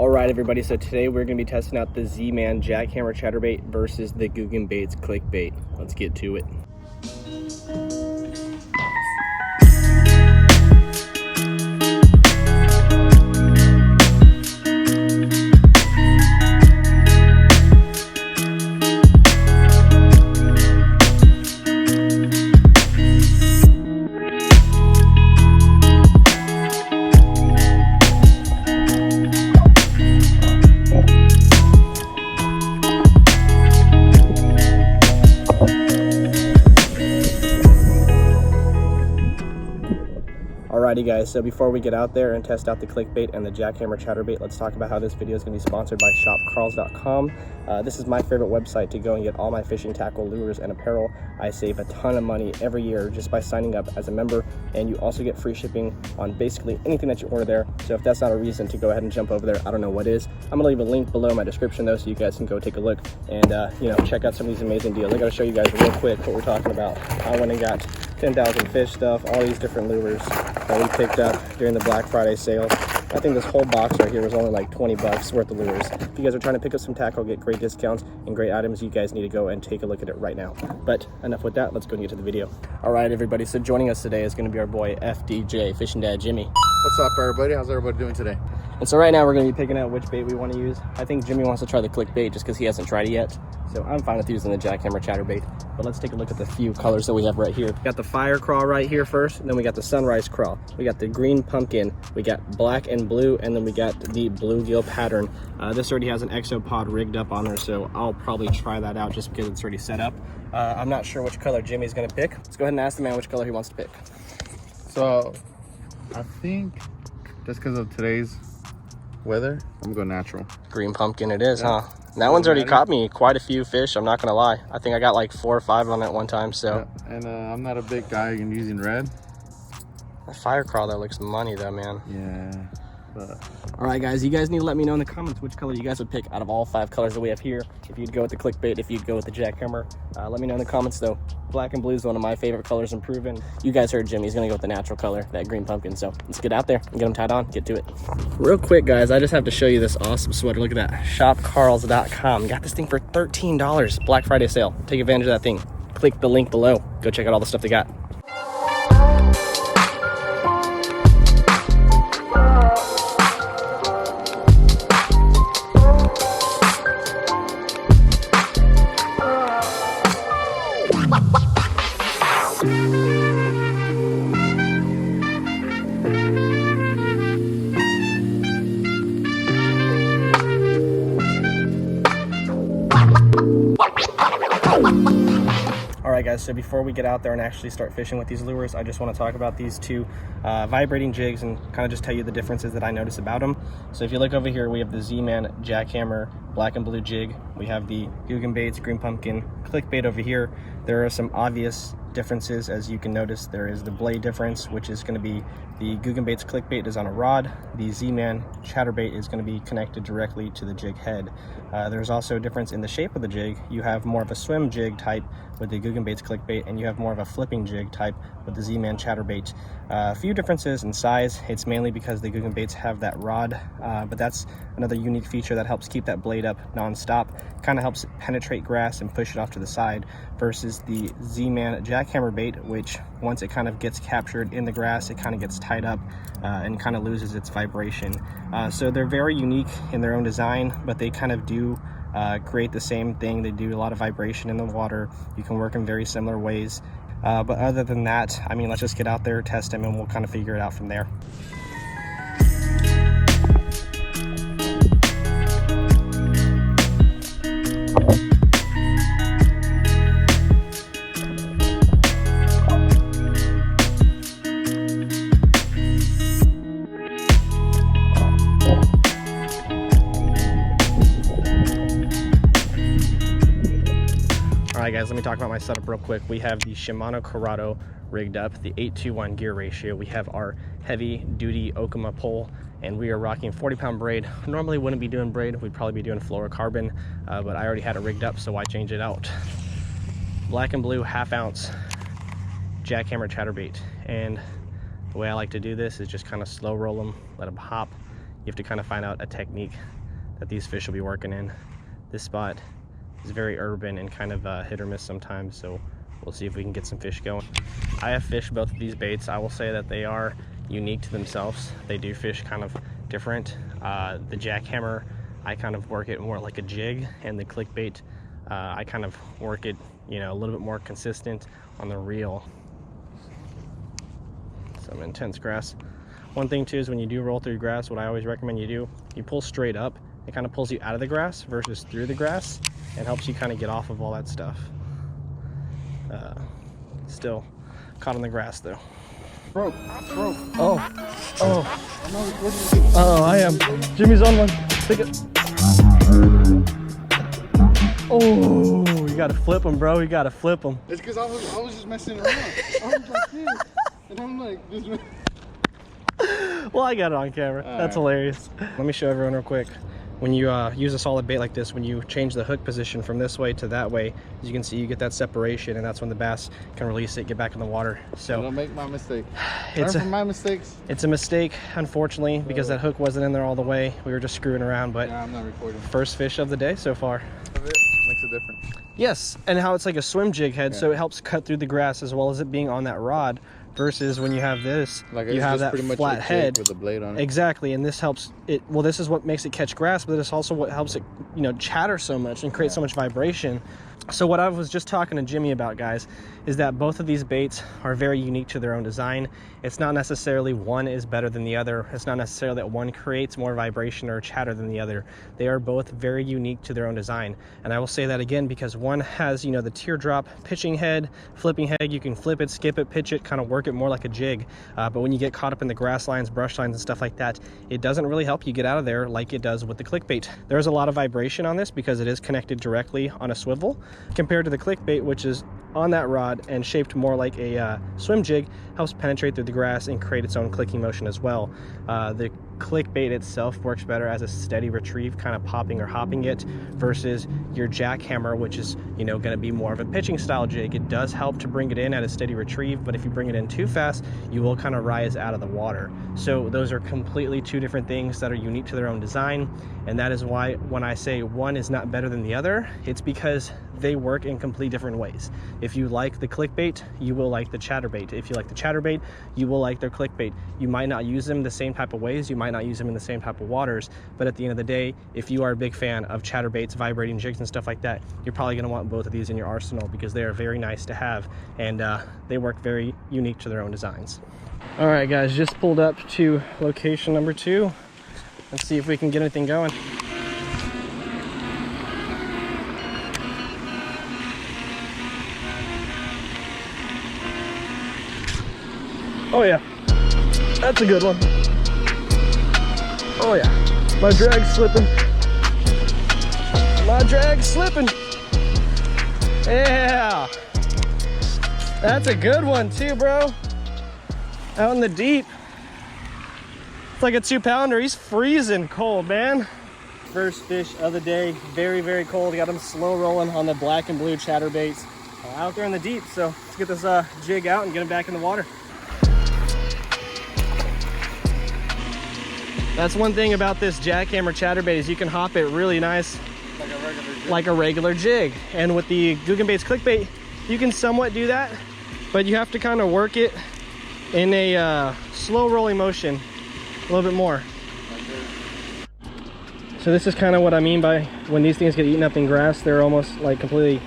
All right, everybody, so today we're going to be testing out the Z-Man Jackhammer Chatterbait versus the Googan Baits Click Bait. Let's get to it. Alrighty guys, so before we get out there and test out the clickbait and the Jackhammer Chatterbait, let's talk about how this video is going to be sponsored by shopcarls.com. This is my favorite website to go and get all my fishing tackle, lures, and apparel. I save a ton of money every year just by signing up as a member, and you also get free shipping on basically anything that you order there. So if that's not a reason to go ahead and jump over there, I don't know what is. I'm going to leave a link below in my description though, so you guys can go take a look and check out some of these amazing deals. I got to show you guys real quick what we're talking about. I went and got 10,000 fish stuff, all these different lures that we picked up during the Black Friday sale. I think this whole box right here was only like 20 bucks worth of lures. If you guys are trying to pick up some tackle, get great discounts and great items, you guys need to go and take a look at it right now. But enough with that, let's go and get to the video. All right, everybody, so joining us today is going to be our boy FDJ, Fishing Dad Jimmy. What's up, everybody? How's everybody doing today? And so right now we're going to be picking out which bait we want to use. I think Jimmy wants to try the click bait just because he hasn't tried it yet. So I'm fine with using the Jackhammer Chatterbait. But let's take a look at the few colors that we have right here. We got the fire crawl right here first, and then we got the sunrise crawl. We got the green pumpkin, we got black and blue, and then we got the bluegill pattern. This already has an exopod rigged up on there, so I'll probably try that out just because it's already set up. I'm not sure which color Jimmy's going to pick. Let's go ahead and ask the man which color he wants to pick. So I think just because of today's weather, I'm going natural. Green pumpkin it is, huh? That one's already caught me quite a few fish, I'm not gonna lie. I think I got like 4 or 5 on that one time, so. Yeah. And I'm not a big guy in using red. That fire crawl, that looks money though, man. Yeah, but. All right, guys, you guys need to let me know in the comments which color you guys would pick out of all 5 colors that we have here. If you'd go with the clickbait, if you'd go with the jackhammer. Let me know in the comments though. Black and blue is one of my favorite colors and proven. You guys heard Jimmy's gonna go with the natural color, that green pumpkin. So let's get out there and get them tied on, get to it. Real quick, guys, I just have to show you this awesome sweater. Look at that, shopcarls.com. Got this thing for $13, Black Friday sale. Take advantage of that thing. Click the link below. Go check out all the stuff they got. Alright guys, so before we get out there and actually start fishing with these lures, I just want to talk about these two vibrating jigs and kind of just tell you the differences that I notice about them. So if you look over here, we have the Z-Man Jackhammer black and blue jig. We have the Googan Baits Green Pumpkin Click Bait over here. There are some obvious differences. As you can notice, there is the blade difference, which is going to be the Googan Baits Click Bait is on a rod. The Z-Man Chatterbait is going to be connected directly to the jig head. There's also a difference in the shape of the jig. You have more of a swim jig type with the Googan Baits Click Bait, and you have more of a flipping jig type with the Z-Man Chatterbait. A few differences in size. It's mainly because the Googan Baits have that rod, but that's another unique feature that helps keep that blade up non-stop. Kind of helps it penetrate grass and push it off to the side, versus the Z-Man Jackhammer bait, which once it kind of gets captured in the grass, it kind of gets tied up and kind of loses its vibration. So they're very unique in their own design, but they kind of do create the same thing. They do a lot of vibration in the water. You can work in very similar ways. But other than that, I mean, let's just get out there, test them, and we'll kind of figure it out from there. Alright guys, let me talk about my setup real quick. We have the Shimano Corrado rigged up, the 8:1 gear ratio. We have our heavy duty Okuma pole, and we are rocking 40-pound braid. Normally wouldn't be doing braid, we'd probably be doing fluorocarbon, but I already had it rigged up, so I changed it out. Black and blue 1/2 ounce Jackhammer Chatterbait, and the way I like to do this is just kind of slow roll them, let them hop, you have to kind of find out a technique that these fish will be working in. This spot is very urban and kind of hit or miss sometimes, so we'll see if we can get some fish going. I have fished both of these baits. I will say that they are unique to themselves. They do fish kind of different. The Jackhammer, I kind of work it more like a jig, and the Clickbait, I kind of work it, you know, a little bit more consistent on the reel. Some intense grass. One thing too is when you do roll through grass, what I always recommend you do, you pull straight up. It kind of pulls you out of the grass versus through the grass, and helps you kind of get off of all that stuff. Still caught in the grass though. Bro. Oh, I am. Jimmy's on one. Take it. Oh, you gotta flip him, bro. You gotta flip him. It's because I was just messing around. I was like this, and I'm like this. Well, I got it on camera. That's hilarious. Let me show everyone real quick. When you use a solid bait like this, when you change the hook position from this way to that way, as you can see, you get that separation, and that's when the bass can release it, get back in the water. So don't make my mistake. Learn from my mistakes. It's a mistake, unfortunately, because that hook wasn't in there all the way. We were just screwing around, but yeah, I'm not recording. First fish of the day so far. Makes a difference. Yes, and how it's like a swim jig head, so it helps cut through the grass as well as it being on that rod. Versus when you have this, like you have that flat head with a blade on it. Exactly, and this helps it. Well, this is what makes it catch grass, but it's also what helps it, you know, chatter so much and create so much vibration. So what I was just talking to Jimmy about, guys, is that both of these baits are very unique to their own design. It's not necessarily one is better than the other. It's not necessarily that one creates more vibration or chatter than the other. They are both very unique to their own design. And I will say that again because one has, you know, the teardrop pitching head, flipping head. You can flip it, skip it, pitch it, kind of work it more like a jig. But when you get caught up in the grass lines, brush lines, and stuff like that, it doesn't really help you get out of there like it does with the Clickbait. There's a lot of vibration on this because it is connected directly on a swivel, compared to the Clickbait, which is on that rod and shaped more like a swim jig, helps penetrate through the grass and create its own clicking motion as well. The Clickbait itself works better as a steady retrieve, kind of popping or hopping it, versus your Jackhammer, which is, you know, going to be more of a pitching style jig. It does help to bring it in at a steady retrieve, but if you bring it in too fast, you will kind of rise out of the water. So those are completely two different things that are unique to their own design, and that is why when I say one is not better than the other, it's because they work in complete different ways. If you like the Clickbait, you will like the Chatterbait. If you like the Chatterbait, you will like their Clickbait. You might not use them the same type of ways, you might not use them in the same type of waters, but at the end of the day, if you are a big fan of Chatterbaits, vibrating jigs, and stuff like that, you're probably going to want both of these in your arsenal because they are very nice to have, and they work very unique to their own designs. All right, guys, just pulled up to location number 2. Let's see if we can get anything going. Oh yeah, that's a good one. Oh yeah, my drag's slipping. My drag's slipping. Yeah, that's a good one too, bro. Out in the deep. It's like a 2-pounder. He's freezing cold, man. First fish of the day, very, very cold. Got him slow rolling on the black and blue chatterbaits out there in the deep. So let's get this jig out and get him back in the water. That's one thing about this Jackhammer chatterbait is you can hop it really nice, like a regular jig. And with the Googan Baits Click Bait, you can somewhat do that, but you have to kind of work it in a slow rolling motion a little bit more. So this is kind of what I mean by when these things get eaten up in grass, they're almost like completely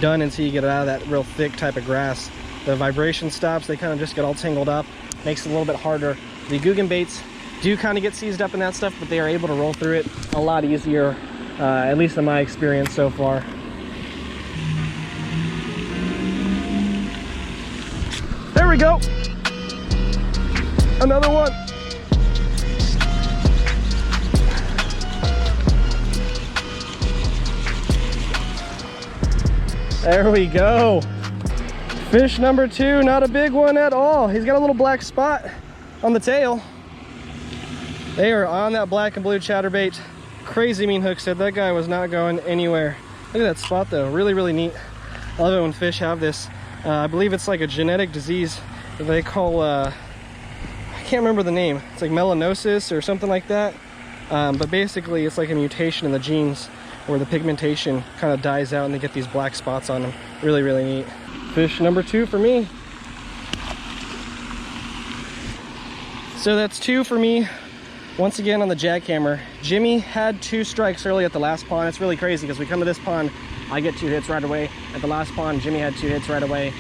done until you get it out of that real thick type of grass. The vibration stops, they kind of just get all tangled up, makes it a little bit harder. The Googan Baits do kind of get seized up in that stuff, but they are able to roll through it a lot easier, at least in my experience so far. There we go. Another one. There we go. Fish number 2, not a big one at all. He's got a little black spot on the tail. They are on that black and blue chatterbait. Crazy mean hook set. That guy was not going anywhere. Look at that spot though, really, really neat. I love it when fish have this. I believe it's like a genetic disease that they call, I can't remember the name. It's like melanosis or something like that. But basically it's like a mutation in the genes where the pigmentation kind of dies out and they get these black spots on them. Really, really neat. Fish number 2 for me. So that's 2 for me. Once again on the jackhammer. Jimmy had 2 strikes early at the last pond. It's really crazy because we come to this pond, I get 2 hits right away. At the last pond, Jimmy had 2 hits right away.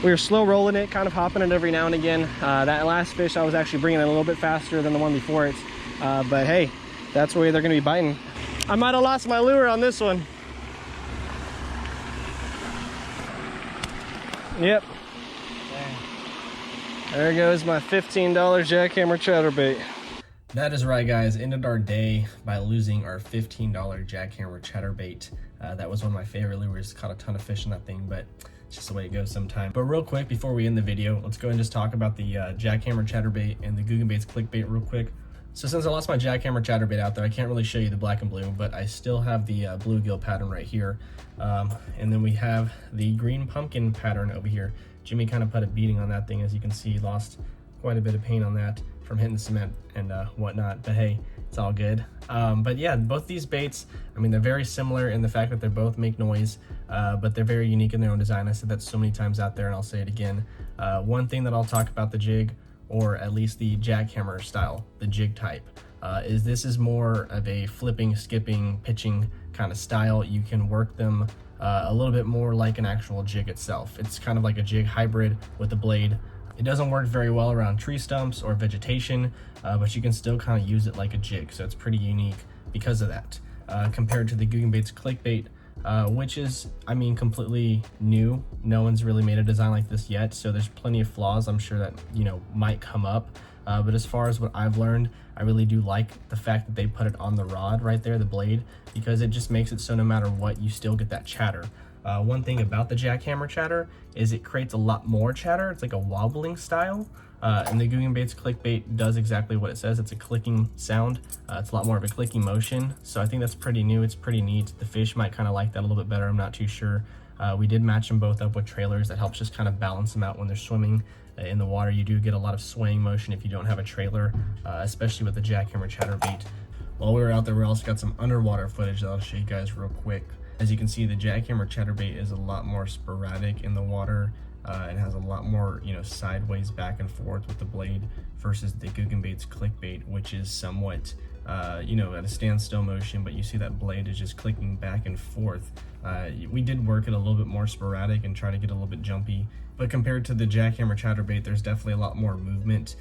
We were slow rolling it, kind of hopping it every now and again. That last fish, I was actually bringing it a little bit faster than the one before it. But hey, that's where they're gonna be biting. I might have lost my lure on this one. Yep. There goes my $15 jackhammer chatterbait. That is right, guys. Ended our day by losing our $15 jackhammer chatterbait. That was one of my favorite lures. Caught a ton of fish in that thing, but it's just the way it goes sometimes. But real quick, before we end the video, let's go ahead and just talk about the Jackhammer Chatterbait and the Googan Baits Click Bait real quick. So since I lost my Jackhammer Chatterbait out there, I can't really show you the black and blue, but I still have the bluegill pattern right here. And then we have the green pumpkin pattern over here. Jimmy kind of put a beating on that thing. As you can see, he lost quite a bit of paint on that from hitting the cement and whatnot, but hey, it's all good. But yeah, both these baits, I mean, they're very similar in the fact that they both make noise, but they're very unique in their own design. I said that so many times out there, and I'll say it again. One thing that I'll talk about the jig, or at least the jackhammer style, the jig type, is this is more of a flipping, skipping, pitching kind of style. You can work them a little bit more like an actual jig itself. It's kind of like a jig hybrid with a blade. It doesn't work very well around tree stumps or vegetation, but you can still kind of use it like a jig, so it's pretty unique because of that. Compared to the Googan Baits Click Bait, which is, I mean, completely new. No one's really made a design like this yet, so there's plenty of flaws I'm sure that, you know, might come up. But as far as what I've learned, I really do like the fact that they put it on the rod right there, the blade, because it just makes it so no matter what, you still get that chatter. One thing about the jackhammer chatter is it creates a lot more chatter. It's like a wobbling style, and the Googan Baits Click Bait does exactly what it says. It's a clicking sound. It's a lot more of a clicking motion, so I think that's pretty new. It's pretty neat. The fish might kind of like that a little bit better. I'm not too sure. We did match them both up with trailers. That helps just kind of balance them out when they're swimming in the water. You do get a lot of swaying motion if you don't have a trailer, especially with the jackhammer chatterbait. While we were out there, we also got some underwater footage that I'll show you guys real quick. As you can see, the jackhammer chatterbait is a lot more sporadic in the water. It has a lot more, you know, sideways back and forth with the blade versus the Googan Baits Click Bait, which is somewhat, you know, at a standstill motion, but you see that blade is just clicking back and forth. We did work it a little bit more sporadic and try to get a little bit jumpy, but compared to the jackhammer chatterbait, there's definitely a lot more movement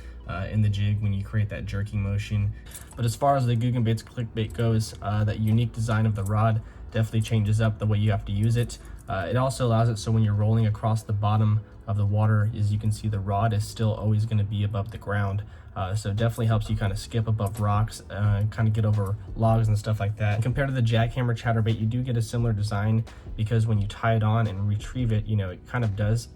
in the jig when you create that jerking motion. But as far as the Googan Baits Click Bait goes, that unique design of the rod definitely changes up the way you have to use it. It also allows it so when you're rolling across the bottom of the water, as you can see, the rod is still always going to be above the ground. So it definitely helps you kind of skip above rocks, kind of get over logs and stuff like that. And compared to the jackhammer chatterbait, you do get a similar design because when you tie it on and retrieve it, you know, it kind of does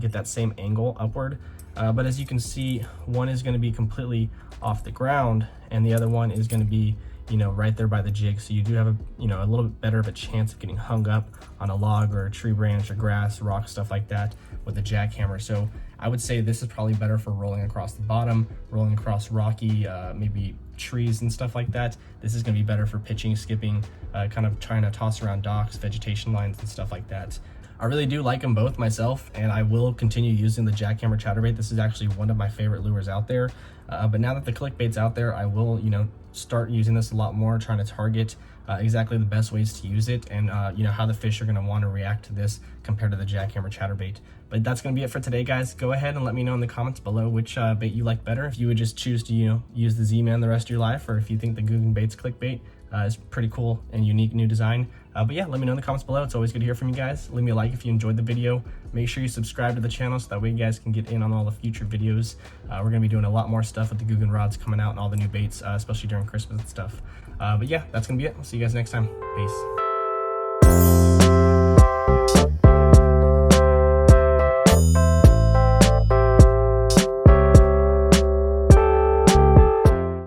get that same angle upward. But as you can see, one is going to be completely off the ground and the other one is going to be, you know, right there by the jig. So you do have a, you know, a little bit better of a chance of getting hung up on a log or a tree branch or grass, rock, stuff like that with the jackhammer. So I would say this is probably better for rolling across the bottom, rolling across rocky, maybe trees and stuff like that. This is gonna be better for pitching, skipping, kind of trying to toss around docks, vegetation lines and stuff like that. I really do like them both myself, and I will continue using the jackhammer chatterbait. This is actually one of my favorite lures out there. But now that the clickbait's out there, I will, you know, start using this a lot more, trying to target exactly the best ways to use it and, you know, how the fish are going to want to react to this compared to the jackhammer chatterbait. But that's going to be it for today, guys. Go ahead and let me know in the comments below which bait you like better. If you would just choose to, you know, use the Z-Man the rest of your life, or if you think the Googan Baits Click Bait is pretty cool and unique new design. But yeah, let me know in the comments below. It's always good to hear from you guys. Leave me a like if you enjoyed the video. Make sure you subscribe to the channel so that way you guys can get in on all the future videos. We're going to be doing a lot more stuff with the Googan rods coming out and all the new baits, especially during Christmas and stuff. But yeah, that's going to be it. I'll see you guys next time. Peace.